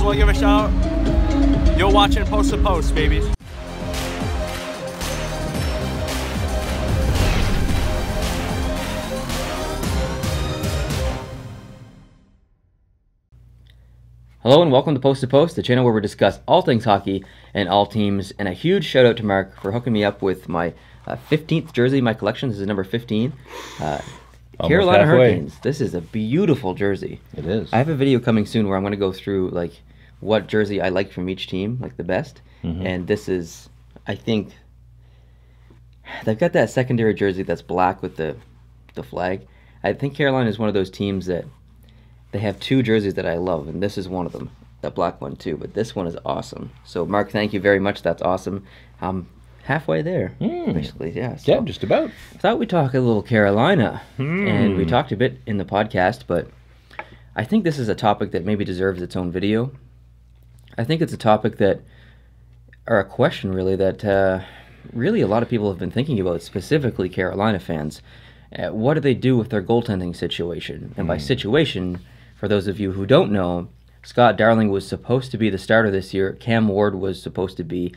want to give a shout out? You're watching Post to Post, baby. Hello and welcome to Post, the channel where we discuss all things hockey and all teams. And a huge shout out to Mark for hooking me up with my 15th jersey in my collection. This is number 15. Carolina Hurricanes. This is a beautiful jersey. It is. I have a video coming soon where I'm going to go through like what jersey I like from each team, like the best. And this is, I think, they've got that secondary jersey that's black with the flag. I think Carolina is one of those teams that they have two jerseys that I love, and this is one of them, that black one too, but this one is awesome. So, Mark, thank you very much. That's awesome. I'm halfway there, basically, yeah. So yeah, just about. I thought we'd talk a little Carolina, and we talked a bit in the podcast, but I think this is a topic that maybe deserves its own video. I think it's a topic that, or a question really, that really a lot of people have been thinking about, specifically Carolina fans. What do they do with their goaltending situation? And by situation, for those of you who don't know, Scott Darling was supposed to be the starter this year. Cam Ward was supposed to be,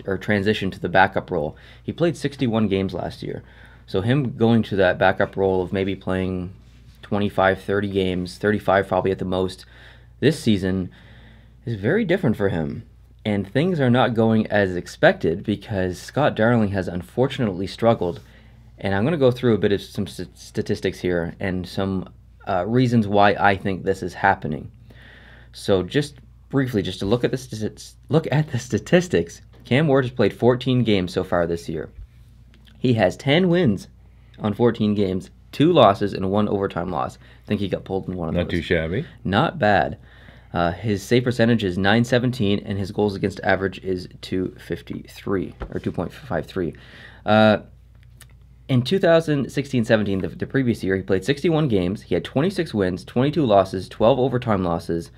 or transition to the backup role. He played 61 games last year. So him going to that backup role of maybe playing 25, 30 games, 35 probably at the most, this season is very different for him. And things are not going as expected because Scott Darling has unfortunately struggled. And I'm going to go through a bit of some statistics here and some reasons why I think this is happening. So just briefly, just to look at the statistics, Cam Ward has played 14 games so far this year. He has 10 wins on 14 games, 2 losses, and 1 overtime loss. I think he got pulled in one of those. Not too shabby. Not bad. His save percentage is .917, and his goals against average is .253 or 2.53. In 2016-17, the previous year, he played 61 games. He had 26 wins, 22 losses, 12 overtime losses.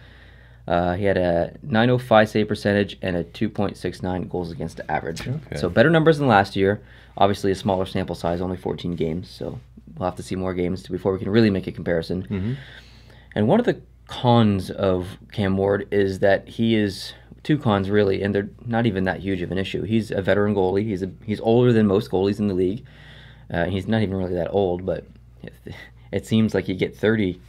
He had a .905 save percentage and a 2.69 goals against average. Okay. So better numbers than last year. Obviously, a smaller sample size, only 14 games. So we'll have to see more games before we can really make a comparison. And one of the cons of Cam Ward is that he is... Two cons, really, and they're not even that huge of an issue. He's a veteran goalie. He's older than most goalies in the league. He's not even really that old, but it seems like you get 30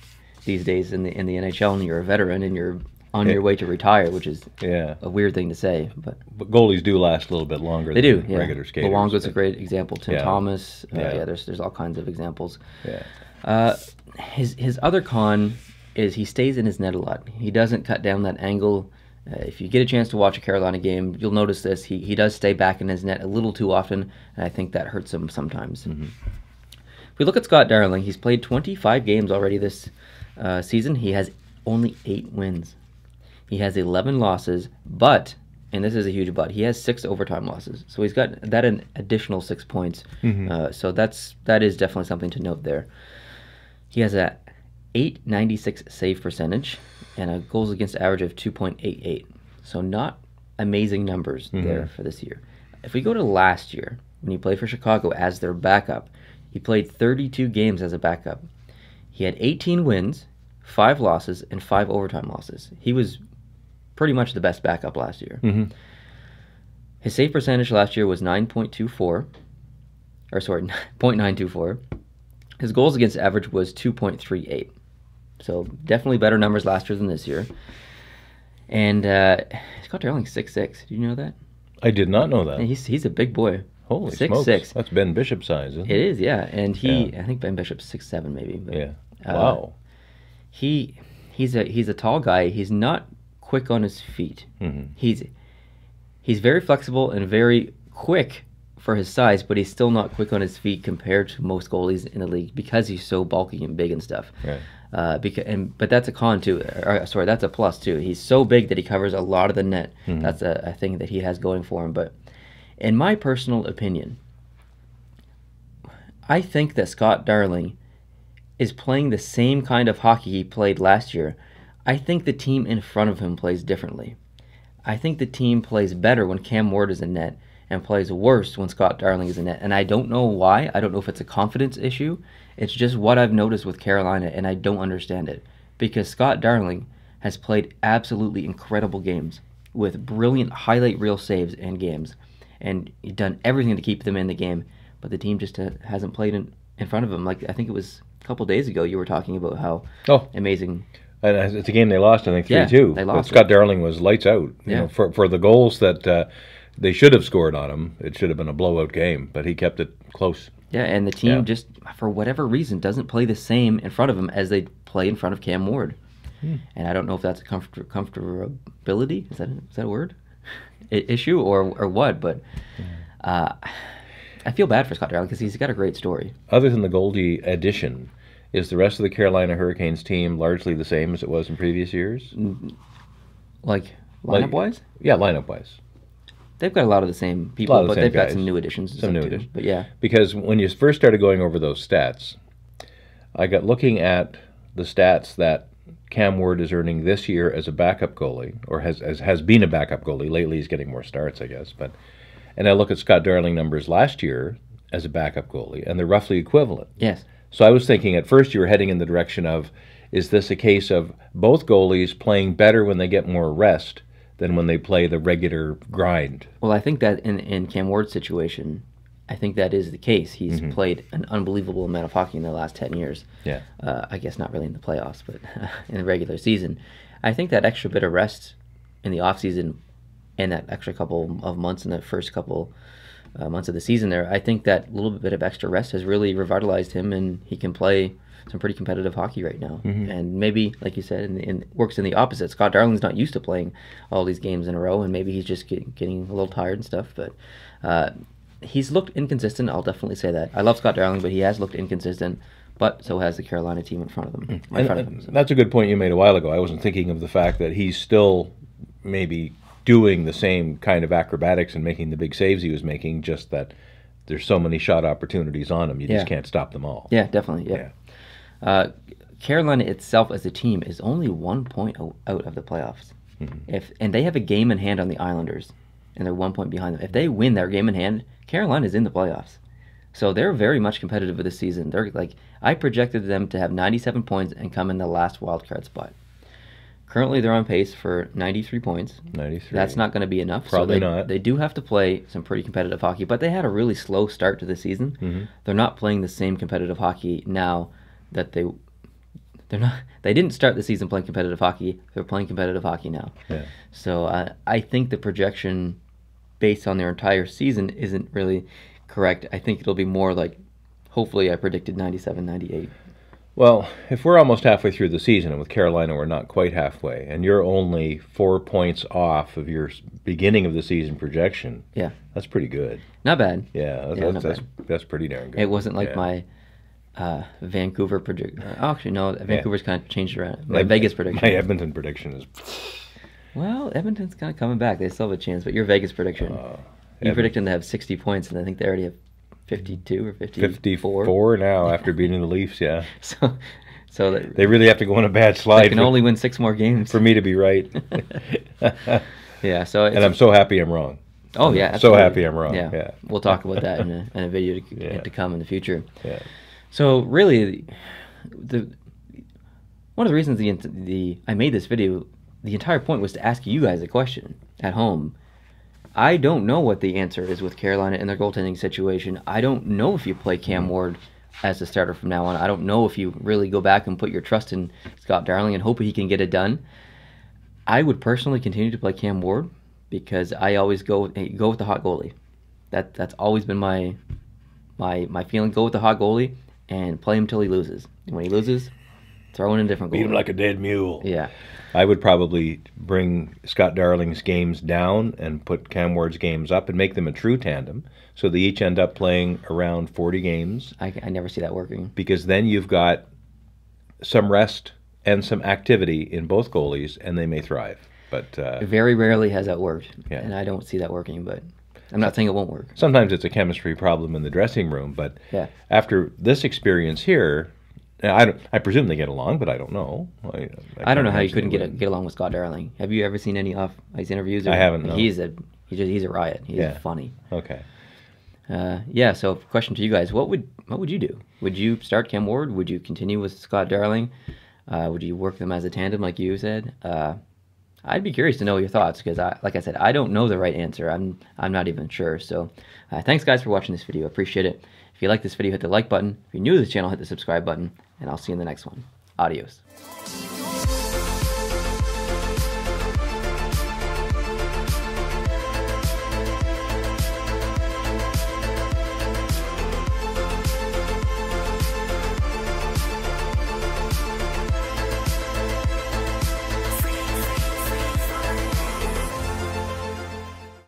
these days in the NHL, and you're a veteran, and you're on your way to retire, which is a weird thing to say. But goalies do last a little bit longer than regular skaters. Luongo's a great example. Tim Thomas. There's all kinds of examples. His other con is he stays in his net a lot. He doesn't cut down that angle. If you get a chance to watch a Carolina game, you'll notice this. He does stay back in his net a little too often, and I think that hurts him sometimes. If we look at Scott Darling, he's played 25 games already this season. He has only 8 wins. He has 11 losses, but, and this is a huge but, he has 6 overtime losses. So he's got that an additional 6 points. So that is definitely something to note there. He has a .896 save percentage and a goals against average of 2.88. So not amazing numbers there for this year. If we go to last year, when he played for Chicago as their backup, he played 32 games as a backup. He had 18 wins, 5 losses, and 5 overtime losses. He was pretty much the best backup last year. His save percentage last year was 0.924. His goals against average was 2.38. So definitely better numbers last year than this year. And Scott Darling's 6'6". Do you know that? I did not know that. He's a big boy. Holy smokes. 6'6". That's Ben Bishop size, isn't it? It is, yeah. And I think Ben Bishop's 6'7", maybe. But, wow. He's a tall guy. He's not quick on his feet. He's very flexible and very quick for his size, but he's still not quick on his feet compared to most goalies in the league because he's so bulky and big and stuff. But that's a con too. That's a plus too. He's so big that he covers a lot of the net. That's a thing that he has going for him. But in my personal opinion, I think that Scott Darling is playing the same kind of hockey he played last year. I think the team in front of him plays differently. I think the team plays better when Cam Ward is in net and plays worse when Scott Darling is in net. And I don't know why. I don't know if it's a confidence issue. It's just what I've noticed with Carolina, and I don't understand it. Because Scott Darling has played absolutely incredible games with brilliant highlight reel saves and games, and done everything to keep them in the game, but the team just hasn't played in front of him. Like, I think it was a couple days ago you were talking about how amazing. And it's a game they lost, I think, 3-2. They lost. But Scott Darling was lights out. You know, for the goals that they should have scored on him, it should have been a blowout game, but he kept it close. Yeah, and the team just, for whatever reason, doesn't play the same in front of him as they play in front of Cam Ward. And I don't know if that's a comfortability, is that a word? Issue or what, but I feel bad for Scott Darling because he's got a great story. Other than the Goldie addition, is the rest of the Carolina Hurricanes team largely the same as it was in previous years? Like lineup-wise? Yeah, lineup-wise. They've got a lot of the same people, but they've got some new additions. Some new additions. But yeah. Because when you first started going over those stats, I got looking at the stats that Cam Ward is earning this year as a backup goalie, or has been a backup goalie. Lately he's getting more starts, I guess. And I look at Scott Darling numbers last year as a backup goalie, and they're roughly equivalent. Yes. So I was thinking at first you were heading in the direction of, is this a case of both goalies playing better when they get more rest than when they play the regular grind? Well, I think that in Cam Ward's situation, I think that is the case. He's played an unbelievable amount of hockey in the last 10 years. Yeah. I guess not really in the playoffs, but in the regular season. I think that extra bit of rest in the offseason and that extra couple of months in the first couple months of the season there, I think that little bit of extra rest has really revitalized him, and he can play some pretty competitive hockey right now. And maybe, like you said, works in the opposite. Scott Darling's not used to playing all these games in a row, and maybe he's just getting a little tired and stuff. But he's looked inconsistent, I'll definitely say that. I love Scott Darling, but he has looked inconsistent, but so has the Carolina team in front of him. So. That's a good point you made a while ago. I wasn't thinking of the fact that he's still maybe doing the same kind of acrobatics and making the big saves he was making, just that there's so many shot opportunities on him, you just can't stop them all. Yeah, definitely, Carolina itself as a team is only 1 point out of the playoffs. And they have a game in hand on the Islanders, and they're 1 point behind them. If they win their game in hand, Carolina's in the playoffs. So they're very much competitive this season. I projected them to have 97 points and come in the last wild card spot. Currently, they're on pace for 93 points. 93. That's not going to be enough. Probably not. They do have to play some pretty competitive hockey, but they had a really slow start to the season. They're not playing the same competitive hockey now that they didn't start the season playing competitive hockey. They're playing competitive hockey now. Yeah. So I think the projection based on their entire season isn't really correct. I think it'll be more like, hopefully I predicted 97, 98. Well, if we're almost halfway through the season, and with Carolina we're not quite halfway, and you're only 4 points off of your beginning of the season projection, that's pretty good. Not bad. Yeah, that's pretty darn good. It wasn't like my Vancouver prediction. Actually, no, Vancouver's kind of changed around. My Vegas prediction. My Edmonton prediction is... Well, Edmonton's kind of coming back. They still have a chance, but your Vegas prediction, you predict them to have 60 points, and I think they already have 52 or 54 now after beating the Leafs, So they really have to go on a bad slide. They can only win 6 more games for me to be right. Yeah, so and I'm so happy I'm wrong. Oh yeah, absolutely. So happy I'm wrong. Yeah, we'll talk about that in a video to come in the future. Yeah. So really, one of the reasons I made this video, the entire point was to ask you guys a question at home. I don't know what the answer is with Carolina and their goaltending situation. I don't know if you play Cam Ward as a starter from now on. I don't know if you really go back and put your trust in Scott Darling and hope he can get it done. I would personally continue to play Cam Ward because I always go with the hot goalie. That's always been my feeling. Go with the hot goalie and play him till he loses. And when he loses, throw in a different goalie. Beat him like a dead mule. Yeah. I would probably bring Scott Darling's games down and put Cam Ward's games up and make them a true tandem, so they each end up playing around 40 games. I never see that working. Because then you've got some rest and some activity in both goalies, and they may thrive. But very rarely has that worked, and I don't see that working, but I'm not saying it won't work. Sometimes it's a chemistry problem in the dressing room, but after this experience here, I presume they get along, but I don't know. I don't know how you couldn't get along with Scott Darling. Have you ever seen any off-ice interviews? I haven't. No. He's a riot. He's funny. Okay. So question to you guys: What would you do? Would you start Cam Ward? Would you continue with Scott Darling? Would you work them as a tandem like you said? I'd be curious to know your thoughts because, like I said, I don't know the right answer. I'm not even sure. So thanks, guys, for watching this video. Appreciate it. If you like this video, hit the like button. If you're new to this channel, hit the subscribe button. And I'll see you in the next one. Adios.